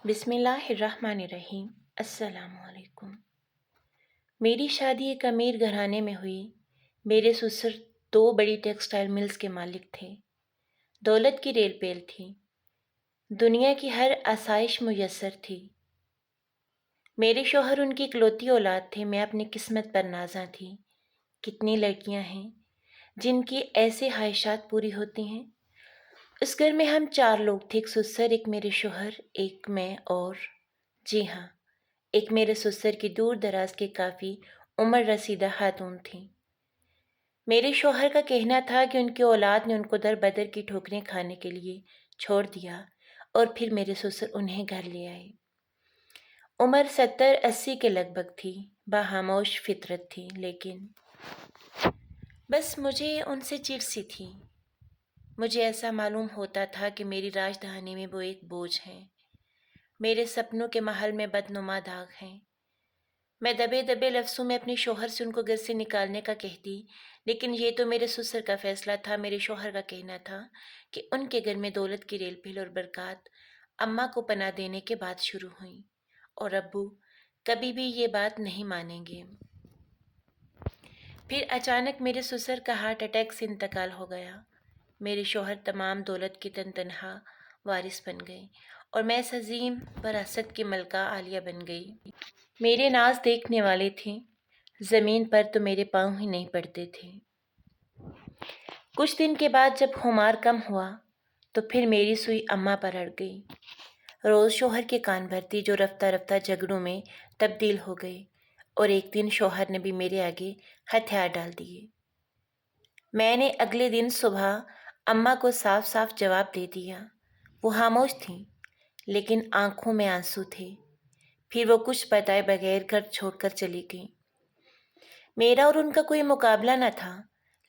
بسم اللہ الرحمن الرحیم۔ السلام علیکم۔ میری شادی ایک امیر گھرانے میں ہوئی۔ میرے سسر 2 بڑی ٹیکسٹائل ملز کے مالک تھے۔ دولت کی ریل پیل تھی۔ دنیا کی ہر آسائش میسر تھی۔ میرے شوہر ان کی اکلوتی اولاد تھے۔ میں اپنی قسمت پر نازاں تھی۔ کتنی لڑکیاں ہیں جن کی ایسے خواہشات پوری ہوتی ہیں۔ اس گھر میں ہم 4 لوگ تھے، ایک سسر، ایک میرے شوہر، ایک میں اور جی ہاں، ایک میرے سسر کی دور دراز کی کافی عمر رسیدہ خاتون تھیں۔ میرے شوہر کا کہنا تھا کہ ان کی اولاد نے ان کو در بدر کی ٹھوکریں کھانے کے لیے چھوڑ دیا اور پھر میرے سسر انہیں گھر لے آئے۔ عمر 70-80 کے لگ بھگ تھی، باخاموش فطرت تھی، لیکن بس مجھے ان سے چڑ سی تھی۔ مجھے ایسا معلوم ہوتا تھا کہ میری راجدھانی میں وہ ایک بوجھ ہیں، میرے سپنوں کے محل میں بدنما داغ ہیں۔ میں دبے دبے لفظوں میں اپنے شوہر سے ان کو گھر سے نکالنے کا کہتی، لیکن یہ تو میرے سسر کا فیصلہ تھا۔ میرے شوہر کا کہنا تھا کہ ان کے گھر میں دولت کی ریل پیل اور برکات اماں کو پناہ دینے کے بعد شروع ہوئیں، اور ابو کبھی بھی یہ بات نہیں مانیں گے۔ پھر اچانک میرے سسر کا ہارٹ اٹیک سے انتقال ہو گیا۔ میرے شوہر تمام دولت کی تنہا وارث بن گئے اور میں اس عظیم وراثت کی ملکہ عالیہ بن گئی۔ میرے ناز دیکھنے والے تھے، زمین پر تو میرے پاؤں ہی نہیں پڑتے تھے۔ کچھ دن کے بعد جب خمار کم ہوا تو پھر میری سوئی اماں پر اڑ گئی۔ روز شوہر کے کان بھرتی، جو رفتہ رفتہ جھگڑوں میں تبدیل ہو گئے، اور ایک دن شوہر نے بھی میرے آگے ہتھیار ڈال دیے۔ میں نے اگلے دن صبح اماں کو صاف صاف جواب دے دیا۔ وہ خاموش تھیں، لیکن آنکھوں میں آنسو تھے۔ پھر وہ کچھ بتائے بغیر گھر چھوڑ کر چلی گئیں۔ میرا اور ان کا کوئی مقابلہ نہ تھا،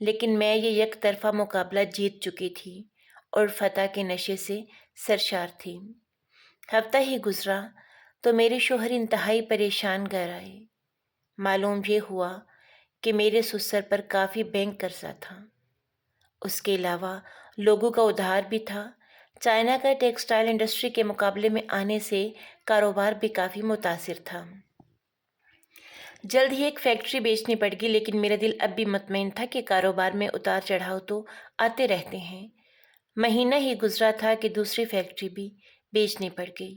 لیکن میں یہ یک طرفہ مقابلہ جیت چکی تھی اور فتح کے نشے سے سرشار تھی۔ ہفتہ ہی گزرا تو میرے شوہر انتہائی پریشان گھر آئے۔ معلوم یہ ہوا کہ میرے سسر پر کافی بینک قرضہ تھا۔ اس کے علاوہ لوگوں کا ادھار بھی تھا۔ چائنا کا ٹیکسٹائل انڈسٹری کے مقابلے میں آنے سے کاروبار بھی کافی متاثر تھا۔ جلد ہی ایک فیکٹری بیچنی پڑ گئی، لیکن میرا دل اب بھی مطمئن تھا کہ کاروبار میں اتار چڑھاؤ تو آتے رہتے ہیں۔ مہینہ ہی گزرا تھا کہ دوسری فیکٹری بھی بیچنی پڑ گئی۔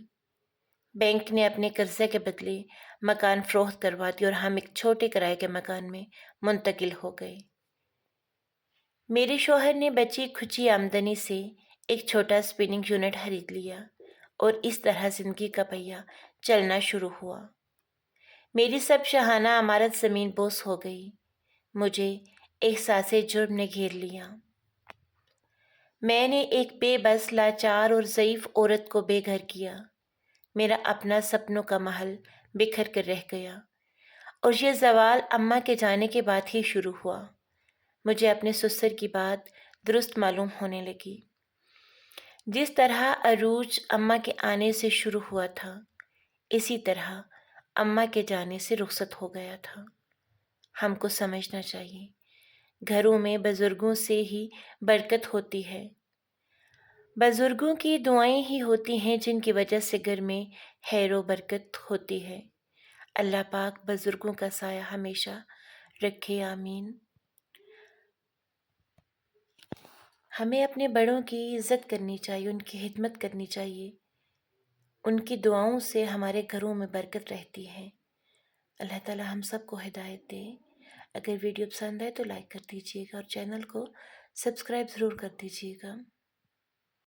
بینک نے اپنے قرضے کے بدلے مکان فروخت کروا دیا اور ہم ایک چھوٹے کرائے کے مکان میں منتقل ہو گئے۔ میرے شوہر نے بچی کھچی آمدنی سے ایک چھوٹا اسپننگ یونٹ خرید لیا اور اس طرح زندگی کا پہیہ چلنا شروع ہوا۔ میری سب شاہانہ عمارت زمین بوس ہو گئی۔ مجھے احساس جرم نے گھیر لیا۔ میں نے ایک بے بس، لاچار اور ضعیف عورت کو بے گھر کیا۔ میرا اپنا سپنوں کا محل بکھر کر رہ گیا، اور یہ زوال اماں کے جانے کے بعد ہی شروع ہوا۔ مجھے اپنے سسر کی بات درست معلوم ہونے لگی۔ جس طرح عروج اماں کے آنے سے شروع ہوا تھا، اسی طرح اماں کے جانے سے رخصت ہو گیا تھا۔ ہم کو سمجھنا چاہیے، گھروں میں بزرگوں سے ہی برکت ہوتی ہے۔ بزرگوں کی دعائیں ہی ہوتی ہیں جن کی وجہ سے گھر میں خیر و برکت ہوتی ہے۔ اللہ پاک بزرگوں کا سایہ ہمیشہ رکھے، آمین۔ ہمیں اپنے بڑوں کی عزت کرنی چاہیے، ان کی خدمت کرنی چاہیے۔ ان کی دعاؤں سے ہمارے گھروں میں برکت رہتی ہے۔ اللہ تعالی ہم سب کو ہدایت دے۔ اگر ویڈیو پسند آئے تو لائک کر دیجیے گا اور چینل کو سبسکرائب ضرور کر دیجیے گا۔